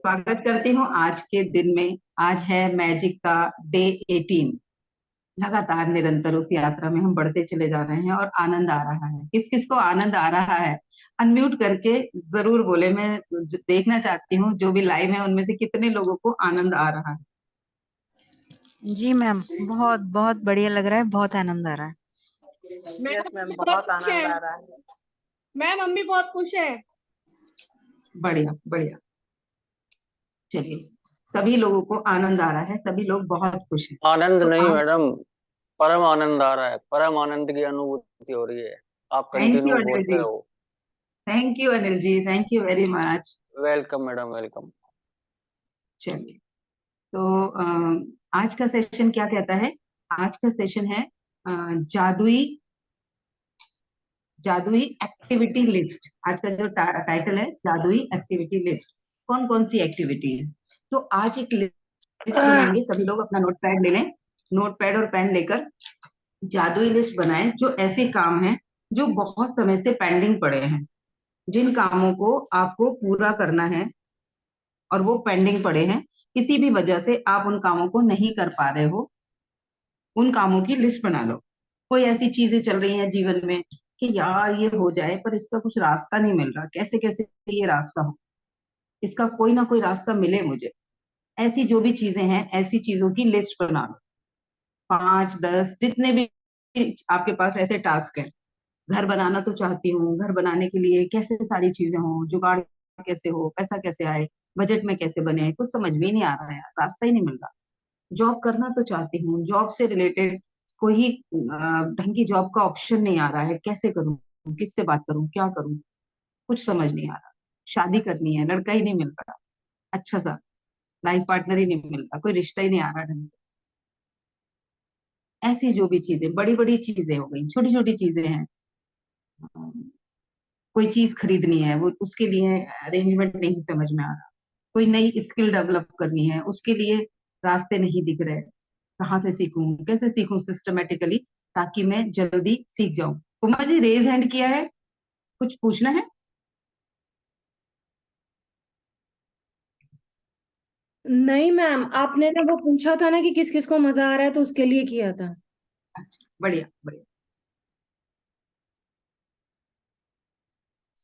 स्वागत करती हूँ आज के दिन में। आज है मैजिक का डे 18। लगातार निरंतर उस यात्रा में हम बढ़ते चले जा रहे हैं और आनंद आ रहा है। किस किस को आनंद आ रहा है, अनम्यूट करके जरूर बोले। मैं देखना चाहती हूँ जो भी लाइव है उनमें से कितने लोगों को आनंद आ रहा है। जी मैम, बहुत बहुत बढ़िया लग रहा है, बहुत आनंद आ रहा है। मैम यस मैम, बहुत बहुत खुश है। आनंद आ रहा है। मैम हम भी बहुत खुश है। बढ़िया बढ़िया। चलिए, सभी लोगों को आनंद आ रहा है, सभी लोग बहुत खुश हैं। आनंद तो नहीं आज मैडम, परम आनंद आ रहा है। परम आनंद की अनुभूति हो रही है। आप थैंक यू कंटिन्यू अनिल बोलते जी। रहो। Thank you Anil ji, thank you very much. Welcome madam, welcome. चलिए, तो आज का सेशन क्या कहता है? आज का सेशन है जादुई जादुई एक्टिविटी लिस्ट। आज का जो टाइटल है, जादुई एक्टिविटी लिस्ट। कौन कौन सी एक्टिविटीज? तो आज एक लिस्ट बनाएंगे। सभी लोग अपना नोट पैड ले लें, नोट पैड और पेन लेकर जादुई लिस्ट बनाएं। जो ऐसे काम हैं जो बहुत समय से पेंडिंग पड़े हैं, जिन कामों को आपको पूरा करना है और वो पेंडिंग पड़े हैं, किसी भी वजह से आप उन कामों को नहीं कर पा रहे हो, उन कामों की लिस्ट बना लो। कोई ऐसी चीजें चल रही हैं जीवन में कि यार ये हो जाए पर इसका कुछ रास्ता नहीं मिल रहा, कैसे कैसे ये रास्ता हो, इसका कोई ना कोई रास्ता मिले मुझे। ऐसी जो भी चीजें हैं, ऐसी चीजों की लिस्ट बना लो। 5 10 जितने भी आपके पास ऐसे टास्क हैं। घर बनाना तो चाहती हूँ, घर बनाने के लिए कैसे सारी चीजें हो, जुगाड़ कैसे हो, पैसा कैसे आए, बजट में कैसे बने, कुछ समझ में नहीं आ रहा है, रास्ता ही नहीं मिल रहा। जॉब करना तो चाहती हूँ, जॉब से रिलेटेड कोई ढंग की जॉब का ऑप्शन नहीं आ रहा है, कैसे करूँ, किससे बात करूँ, क्या करूँ, कुछ समझ नहीं आ रहा। शादी करनी है, लड़का ही नहीं मिल रहा, अच्छा सा लाइफ पार्टनर ही नहीं मिल रहा, कोई रिश्ता ही नहीं आ रहा ढंग से। ऐसी जो भी चीजें, बड़ी बड़ी चीजें हो गई, छोटी छोटी चीजें हैं। कोई चीज खरीदनी है, वो उसके लिए अरेंजमेंट नहीं समझ में आ रहा। कोई नई स्किल डेवलप करनी है, उसके लिए रास्ते नहीं दिख रहे। कहाँ से सीखूं, कैसे सीखूं सिस्टमेटिकली, ताकि मैं जल्दी सीख जाऊं। उमा जी रेज हैंड किया है, कुछ पूछना है? नहीं मैम, आपने ना वो पूछा था ना कि किस किस को मजा आ रहा है, तो उसके लिए किया था। अच्छा, बढ़िया बढ़िया।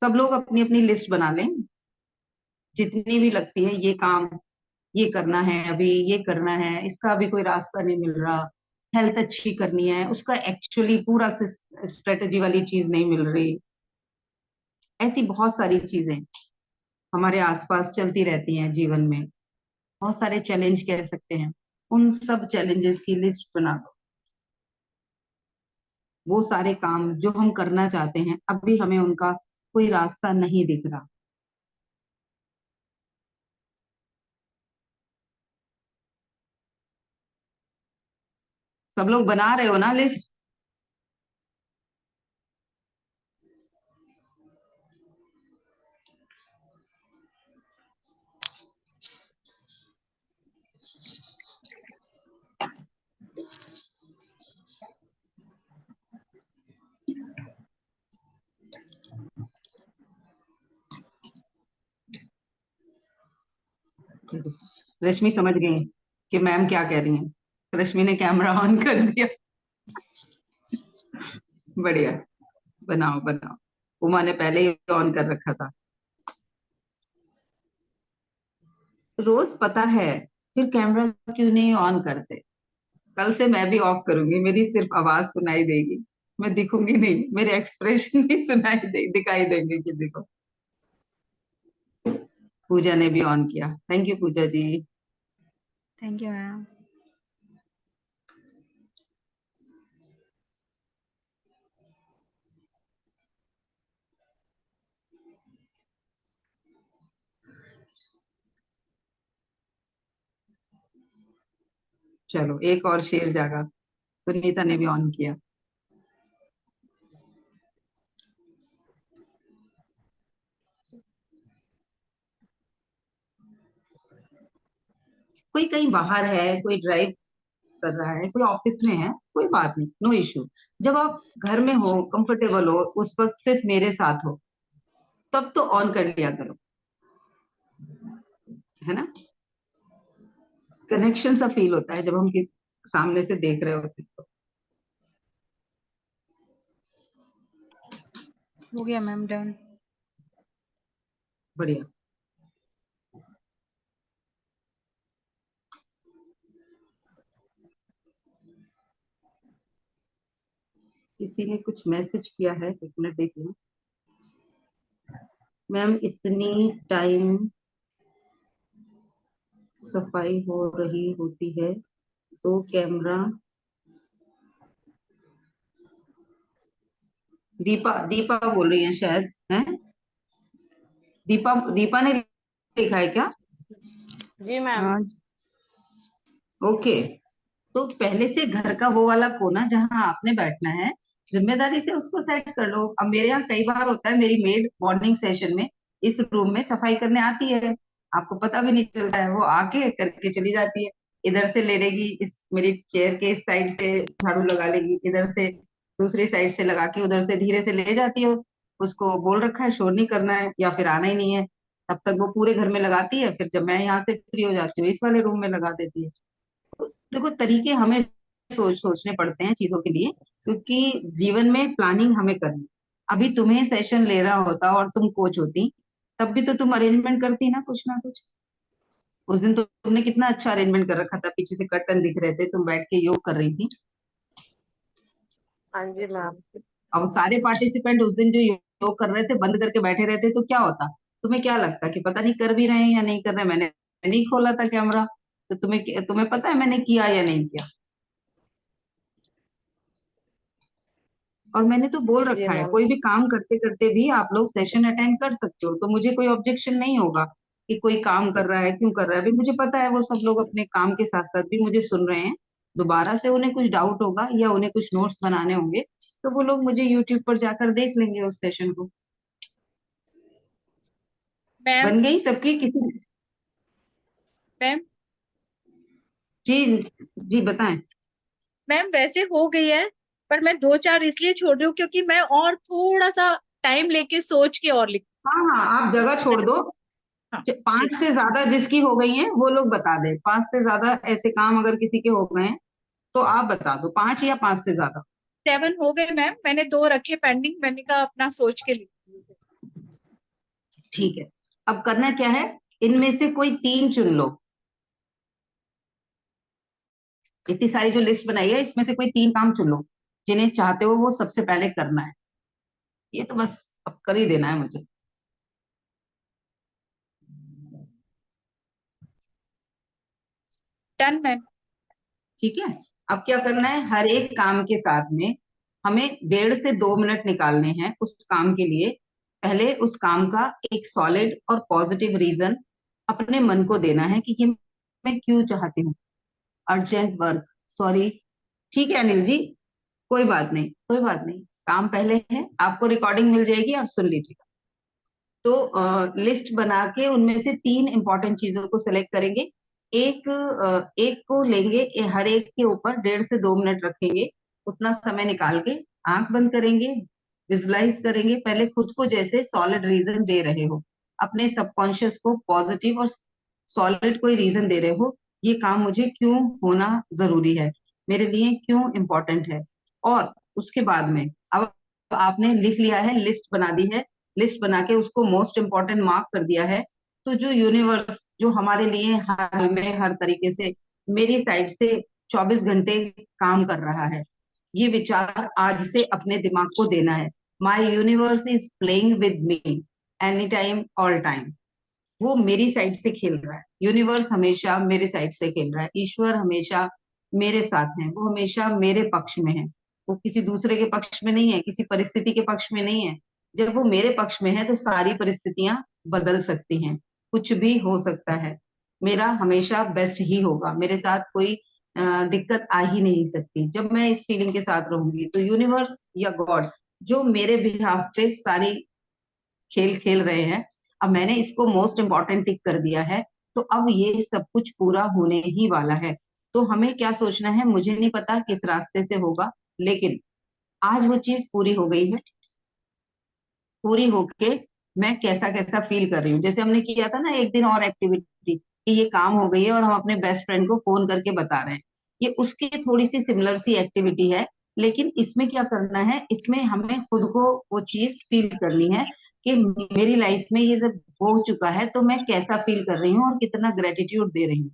सब लोग अपनी अपनी लिस्ट बना लें, जितनी भी लगती है ये काम, ये करना है, अभी ये करना है, इसका अभी कोई रास्ता नहीं मिल रहा। हेल्थ अच्छी करनी है, उसका एक्चुअली पूरा स्ट्रेटेजी वाली चीज नहीं मिल रही। ऐसी बहुत सारी चीजें हमारे आसपास चलती रहती हैं जीवन में। बहुत सारे चैलेंज कह सकते हैं। उन सब चैलेंजेस की लिस्ट बना दो। वो सारे काम जो हम करना चाहते हैं, अभी हमें उनका कोई रास्ता नहीं दिख रहा। सब लोग बना रहे हो ना लिस्ट? रश्मि समझ गई कि मैम क्या कह रही हैं। रश्मि ने कैमरा ऑन कर दिया। बढ़िया, बनाओ बनाओ। उमा ने पहले ही ऑन कर रखा था। रोज पता है, फिर कैमरा क्यों नहीं ऑन करते? कल से मैं भी ऑफ करूंगी, मेरी सिर्फ आवाज सुनाई देगी, मैं दिखूंगी नहीं, मेरे एक्सप्रेशन भी दिखाई देंगे किसी को। पूजा ने भी ऑन किया, thank you Pooja ji. Thank you ma'am. चलो, एक और शेर जागा। सुनीता ने भी ऑन किया। कोई कहीं बाहर है, कोई ड्राइव कर रहा है, कोई ऑफिस में है, कोई बात नहीं, नो इश्यू। जब आप घर में हो, कंफर्टेबल हो, उस वक्त सिर्फ मेरे साथ हो, तब तो ऑन कर लिया करो। है ना, कनेक्शन सा फील होता है जब हम सामने से देख रहे होते हैं तो। हो गया मैम, डन। बढ़िया। किसी ने कुछ मैसेज किया है, एक मिनट देखिए। मैम इतनी टाइम सफाई हो रही होती है तो कैमरा, दीपा दीपा बोल रही है शायद, है दीपा, दीपा ने लिखा है क्या? जी मैम। हाँ ओके, तो पहले से घर का वो वाला कोना जहां आपने बैठना है, जिम्मेदारी से उसको सेट कर लो। अब मेरे यहाँ कई बार होता है, मेरी मेड मॉर्निंग सेशन में इस रूम में सफाई करने आती है, आपको पता भी नहीं चलता है, वो आके करके चली जाती है। इधर से ले लेगी, इस मेरी चेयर के इस साइड से झाड़ू लगा लेगी, इधर से दूसरी साइड से लगा के उधर से धीरे से ले जाती है। उसको बोल रखा है शोर नहीं करना है या फिर आना ही नहीं है, तब तक वो पूरे घर में लगाती है, फिर जब मैं यहाँ से फ्री हो जाती हूँ इस वाले रूम में लगा देती है। देखो, तरीके हमें सोचने पड़ते हैं चीजों के लिए, क्योंकि जीवन में प्लानिंग हमें करनी है। अभी तुम्हें सेशन ले रहा होता और तुम कोच होती, तब भी तो तुम अरेंजमेंट करती ना कुछ। उस दिन तो तुमने कितना अच्छा अरेंजमेंट कर रखा था, पीछे से कर्टन दिख रहे थे, तुम बैठ के योग कर रही थी। हाँ जी मैम। अब सारे पार्टिसिपेंट उस दिन जो योग कर रहे थे बंद करके बैठे रहते तो क्या होता? तुम्हें क्या लगता कि पता नहीं कर भी रहे हैं या नहीं कर रहे? मैंने नहीं खोला था कैमरा, तो तुम्हें तुम्हें पता है मैंने किया या नहीं किया? और मैंने तो बोल जी रखा है मैम। कोई भी काम करते करते भी आप लोग सेशन अटेंड कर सकते हो, तो मुझे कोई ऑब्जेक्शन नहीं होगा कि कोई काम कर रहा है क्यों कर रहा है। अभी मुझे पता है वो सब लोग अपने काम के साथ साथ भी मुझे सुन रहे हैं, दोबारा से उन्हें कुछ डाउट होगा या उन्हें कुछ नोट्स बनाने होंगे तो वो लोग मुझे यूट्यूब पर जाकर देख लेंगे उस सेशन को। मैम। बन गई सबकी किसी? मैम। जी, जी बताएं। मैम वैसे हो गई है, पर मैं दो चार इसलिए छोड़ रही हूँ क्योंकि मैं और थोड़ा सा टाइम लेके सोच के और लिख। हाँ हाँ, आप जगह छोड़ दो। हाँ जी। 5 से ज्यादा जिसकी हो गई हैं वो लोग बता दें, 5 से ज्यादा ऐसे काम अगर किसी के हो गए हैं तो आप बता दो, 5 या 5 से ज्यादा। 7 हो गए मैम, मैंने 2 रखे पेंडिंग, मैंने कहा अपना सोच के लिख। ठीक है, अब करना क्या है, इनमें से कोई 3 चुन लो। इतनी सारी जो लिस्ट बनाई है इसमें से कोई 3 काम चुन लो जिन्हें चाहते हो वो सबसे पहले करना है। ये तो बस अब कर ही देना है मुझे। Done ma'am. ठीक है, अब क्या करना है, हर एक काम के साथ में हमें 1.5 से 2 मिनट निकालने हैं उस काम के लिए। पहले उस काम का एक सॉलिड और पॉजिटिव रीजन अपने मन को देना है कि ये मैं क्यों चाहती हूँ। अर्जेंट वर्क, सॉरी, ठीक है अनिल जी, कोई बात नहीं कोई बात नहीं, काम पहले है, आपको रिकॉर्डिंग मिल जाएगी, आप सुन लीजिएगा। तो लिस्ट बना के उनमें से 3 इंपॉर्टेंट चीजों को सिलेक्ट करेंगे। एक को लेंगे, हर एक के ऊपर 1.5 से 2 मिनट रखेंगे, उतना समय निकाल के आंख बंद करेंगे, विजुलाइज करेंगे पहले खुद को जैसे सॉलिड रीजन दे रहे हो, अपने सबकॉन्शियस को पॉजिटिव और सॉलिड कोई रीजन दे रहे हो, ये काम मुझे क्यों होना जरूरी है, मेरे लिए क्यों इम्पोर्टेंट है। और उसके बाद में अब आपने लिख लिया है, लिस्ट बना दी है, लिस्ट बना के उसको मोस्ट इम्पोर्टेंट मार्क कर दिया है, तो जो यूनिवर्स जो हमारे लिए हाल में हर तरीके से मेरी साइड से 24 घंटे काम कर रहा है, ये विचार आज से अपने दिमाग को देना है, my universe is playing with me any time all time. वो मेरी साइड से खेल रहा है, यूनिवर्स हमेशा मेरे साइड से खेल रहा है, ईश्वर हमेशा मेरे साथ है, वो हमेशा मेरे पक्ष में है, वो किसी दूसरे के पक्ष में नहीं है, किसी परिस्थिति के पक्ष में नहीं है। जब वो मेरे पक्ष में है तो सारी परिस्थितियां बदल सकती हैं, कुछ भी हो सकता है, मेरा हमेशा बेस्ट ही होगा, मेरे साथ कोई दिक्कत आ ही नहीं सकती। जब मैं इस फीलिंग के साथ रहूंगी तो यूनिवर्स या गॉड जो मेरे बिहाफ पे सारी खेल खेल रहे हैं, अब मैंने इसको मोस्ट इम्पोर्टेंट टिक कर दिया है, तो अब ये सब कुछ पूरा होने ही वाला है। तो हमें क्या सोचना है, मुझे नहीं पता किस रास्ते से होगा, लेकिन आज वो चीज पूरी हो गई है, पूरी होके मैं कैसा कैसा फील कर रही हूँ। जैसे हमने किया था ना एक दिन और एक्टिविटी, कि ये काम हो गई है और हम अपने बेस्ट फ्रेंड को फोन करके बता रहे हैं। ये उसकी थोड़ी सी सिमिलर सी एक्टिविटी है, लेकिन इसमें क्या करना है, इसमें हमें खुद को वो चीज फील करनी है कि मेरी लाइफ में ये जब हो चुका है तो मैं कैसा फील कर रही हूँ और कितना ग्रेटिट्यूड दे रही हूँ।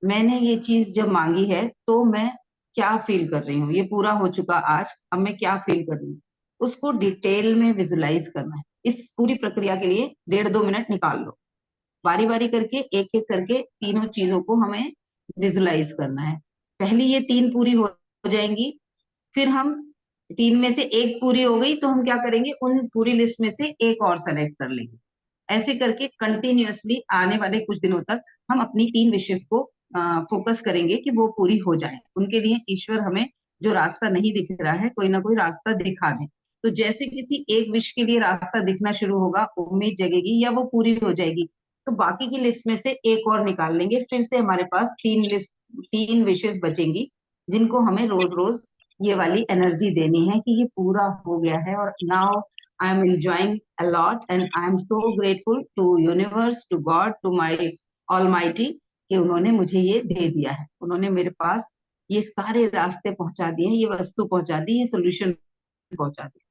मैंने ये चीज जब मांगी है तो मैं क्या फील कर रही हूँ, ये पूरा हो चुका आज, अब मैं क्या फील कर रही हूँ, उसको डिटेल में विजुलाइज करना है। इस पूरी प्रक्रिया के लिए 1.5-2 मिनट निकाल लो। बारी बारी करके एक एक करके तीनों चीजों को हमें विजुलाइज करना है। पहली ये 3 पूरी हो जाएंगी, फिर हम 3 में से एक पूरी हो गई तो हम क्या करेंगे, उन पूरी लिस्ट में से एक और सेलेक्ट कर लेंगे। ऐसे करके कंटिन्यूअसली आने वाले कुछ दिनों तक हम अपनी 3 विशेष को फोकस करेंगे कि वो पूरी हो जाए। उनके लिए ईश्वर हमें जो रास्ता नहीं दिख रहा है, कोई ना कोई रास्ता दिखा दे। तो जैसे किसी एक विश के लिए रास्ता दिखना शुरू होगा, उम्मीद जगेगी या वो पूरी हो जाएगी, तो बाकी की लिस्ट में से एक और निकाल लेंगे। फिर से हमारे पास 3 विशेष बचेंगी, जिनको हमें रोज रोज ये वाली एनर्जी देनी है कि ये पूरा हो गया है और now I am enjoying a lot and I am so grateful to universe, to God, to my Almighty कि उन्होंने मुझे ये दे दिया है। उन्होंने मेरे पास ये सारे रास्ते पहुंचा दिए, ये वस्तु पहुंचा दी, ये सोल्यूशन पहुंचा दिया।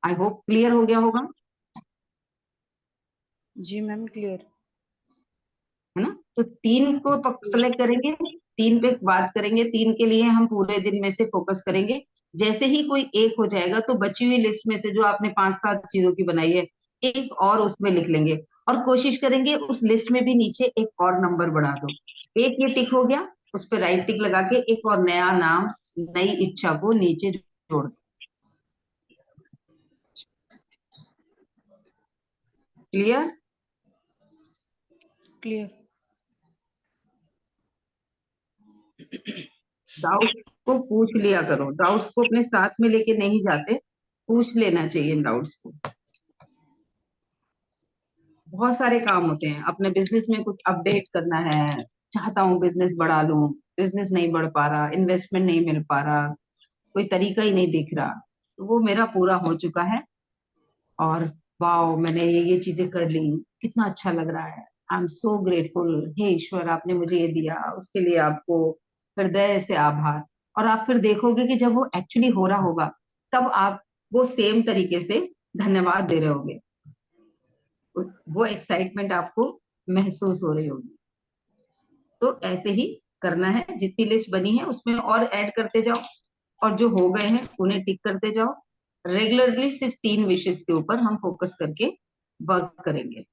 आई होप क्लियर हो गया होगा, जी मैम क्लियर। है ना। तो 3 को सेलेक्ट करेंगे, 3 पे बात करेंगे, 3 के लिए हम पूरे दिन में से फोकस करेंगे। जैसे ही कोई एक हो जाएगा तो बची हुई लिस्ट में से जो आपने 5-7 चीजों की बनाई है, एक और उसमें लिख लेंगे और कोशिश करेंगे उस लिस्ट में भी नीचे एक और नंबर बढ़ा दो। एक ये टिक हो गया, उस पर राइट टिक लगा के एक और नया नाम, नई इच्छा को नीचे जोड़ दो। क्लियर? क्लियर। डाउट्स को पूछ लिया करो, डाउट्स को अपने साथ में लेके नहीं जाते, पूछ लेना चाहिए डाउट्स को। बहुत सारे काम होते हैं, अपने बिजनेस में कुछ अपडेट करना है, चाहता हूँ बिजनेस बढ़ा लूं, बिजनेस नहीं बढ़ पा रहा, इन्वेस्टमेंट नहीं मिल पा रहा, कोई तरीका ही नहीं दिख रहा, तो वो मेरा पूरा हो चुका है और वाओ मैंने ये चीजें कर ली, कितना अच्छा लग रहा है, आई एम सो ग्रेटफुल, हे ईश्वर आपने मुझे ये दिया, उसके लिए आपको हृदय से आभार। और आप फिर देखोगे कि जब वो एक्चुअली हो रहा होगा तब आप वो सेम तरीके से धन्यवाद दे रहे होगे, वो एक्साइटमेंट आपको महसूस हो रही होगी। तो ऐसे ही करना है, जितनी लिस्ट बनी है उसमें और ऐड करते जाओ और जो हो गए हैं उन्हें टिक करते जाओ। रेगुलरली सिर्फ 3 विशेष के ऊपर हम फोकस करके वर्क करेंगे।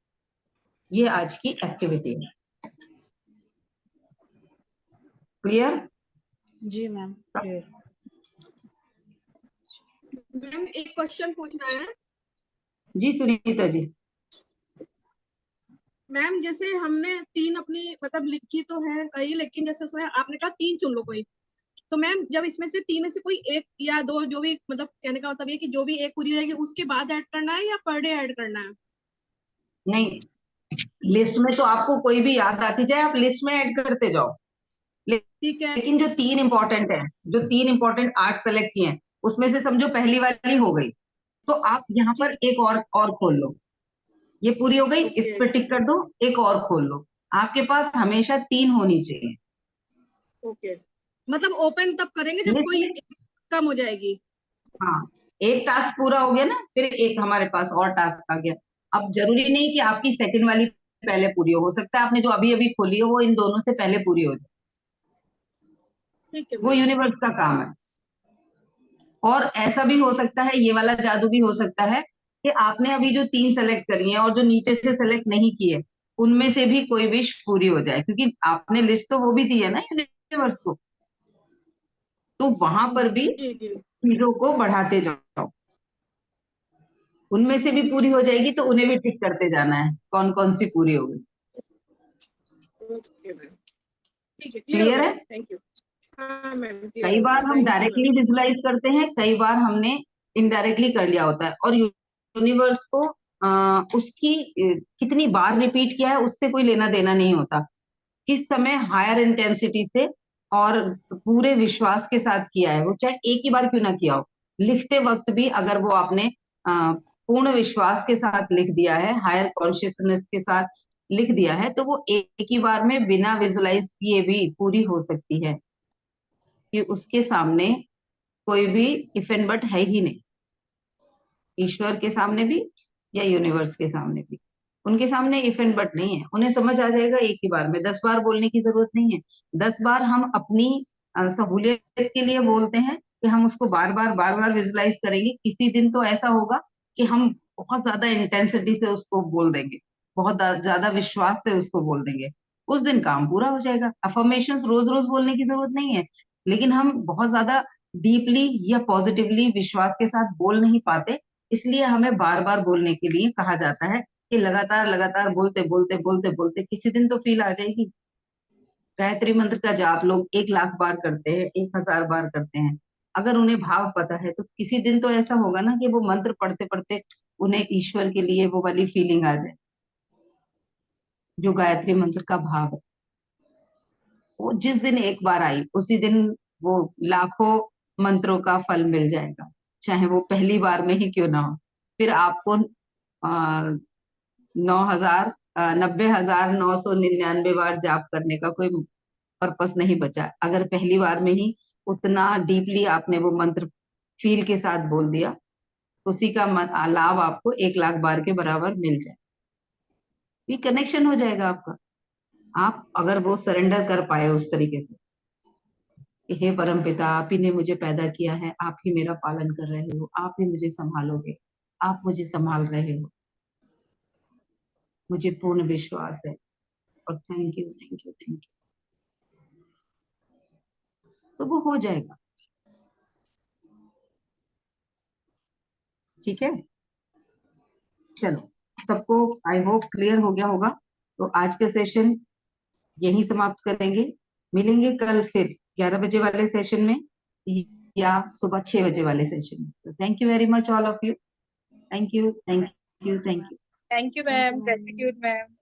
ये आज की एक्टिविटी है। क्लियर? जी मैम क्लियर। मैम एक क्वेश्चन पूछना है। जी सुनीता जी। मैम जैसे हमने 3 अपनी मतलब लिखी तो है कई, लेकिन जैसे उसमें आपने कहा 3 चुन लो कोई, तो मैम जब इसमें से 3 में से कोई एक या 2 जो भी, मतलब कहने का मतलब ये कि जो भी एक पूरी हो जाएगी उसके बाद ऐड करना है या पर डे ऐड करना है? नहीं, लिस्ट में तो आपको कोई भी याद आती जाए आप लिस्ट में ऐड करते जाओ, ठीक है। लेकिन जो 3 इंपॉर्टेंट है, जो 3 इंपॉर्टेंट आर्ट सेलेक्ट किए हैं उसमें से समझो पहली वाली हो गई तो आप यहाँ पर एक और खोल लो। ये पूरी हो गई, इस ओके पर टिक कर दो, एक और खोल लो। आपके पास हमेशा 3 होनी चाहिए। ओके, मतलब ओपन तब करेंगे जब कोई लिस्ट में, कम हो जाएगी। हाँ, एक टास्क पूरा हो गया ना, फिर एक हमारे पास और टास्क आ गया। अब जरूरी नहीं कि आपकी सेकंड वाली पहले पूरी हो सकता है आपने जो अभी अभी खोली हो वो इन दोनों से पहले पूरी हो जाए, ठीक है वो मैम। यूनिवर्स का काम है। और ऐसा भी हो सकता है, ये वाला जादू भी हो सकता है कि आपने अभी जो 3 सेलेक्ट करी है और जो नीचे से सेलेक्ट नहीं किए उनमें से भी कोई विश पूरी हो जाए, क्योंकि आपने लिस्ट तो वो भी दी है ना यूनिवर्स को, तो वहां पर भी जी जी। चीजों को बढ़ाते जाओ। उनमें से भी पूरी हो जाएगी तो उन्हें भी टिक करते जाना है कौन कौन सी पूरी हो गई। ओके मैम, ठीक है, क्लियर हो क्लियर गया, है? Thank you. हाँ मैम क्लियर कई हो बार गया, हम thank you directly ma'am. Visualise करते हैं, कई बार हमने इनडायरेक्टली कर लिया होता है, और यूनिवर्स को उसकी कितनी बार रिपीट किया है उससे कोई लेना देना नहीं होता। किस समय हायर इंटेंसिटी से और पूरे विश्वास के साथ किया है, वो चाहे एक ही बार क्यों ना किया हो, लिखते वक्त भी अगर वो आपने पूर्ण विश्वास के साथ लिख दिया है, हायर कॉन्शियसनेस के साथ, लिख दिया है तो वो एक ही बार में बिना विजुलाइज किए भी पूरी हो सकती है, कि उसके सामने कोई भी इफ एंड बट है ही नहीं, ईश्वर के सामने भी या यूनिवर्स के सामने भी। उनके सामने इफ एंड बट नहीं है, उन्हें समझ आ जाएगा एक ही बार में, 10 बार बोलने की जरूरत नहीं है। 10 बार हम अपनी सहूलियत के लिए बोलते हैं कि हम उसको बार बार विजुलाइज करेंगे। किसी दिन तो ऐसा होगा कि हम बहुत ज्यादा इंटेंसिटी से उसको बोल देंगे, बहुत ज्यादा विश्वास से उसको बोल देंगे, उस दिन काम पूरा हो जाएगा। अफर्मेशंस रोज रोज बोलने की जरूरत नहीं है, लेकिन हम बहुत ज्यादा डीपली या पॉजिटिवली विश्वास के साथ बोल नहीं पाते, इसलिए हमें बार बार बोलने के लिए कहा जाता है कि लगातार लगातार बोलते बोलते बोलते बोलते किसी दिन तो फील आ जाएगी। गायत्री मंत्र का जाप लोग 1 लाख बार करते हैं, 1000 बार करते हैं, अगर उन्हें भाव पता है तो किसी दिन तो ऐसा होगा ना कि वो मंत्र पढ़ते पढ़ते उन्हें ईश्वर के लिए वो वाली फीलिंग आ जाए, जो गायत्री मंत्र का भाव है। वो जिस दिन एक बार आई उसी दिन वो लाखों मंत्रों का फल मिल जाएगा, चाहे वो पहली बार में ही क्यों ना हो। फिर आपको 90,999 बार जाप करने का कोई पर्पस नहीं बचा, अगर पहली बार में ही उतना डीपली आपने वो मंत्र फील के साथ बोल दिया, उसी का लाभ आपको 1 लाख बार के बराबर मिल जाए, ये कनेक्शन हो जाएगा आपका। आप अगर वो सरेंडर कर पाए उस तरीके से कि हे परमपिता, आप ही ने मुझे पैदा किया है, आप ही मेरा पालन कर रहे हो, आप ही मुझे संभालोगे, आप मुझे संभाल रहे हो, मुझे पूर्ण विश्वास है, और thank you thank you thank you, तो वो हो जाएगा। ठीक है, चलो सबको आई होप क्लियर हो गया होगा। तो आज के सेशन यही समाप्त करेंगे, मिलेंगे कल फिर 11 बजे वाले सेशन में या सुबह 6 बजे वाले सेशन में। तो thank you very much all of you, thank you thank you thank you. Thank you ma'am, gratitude ma'am.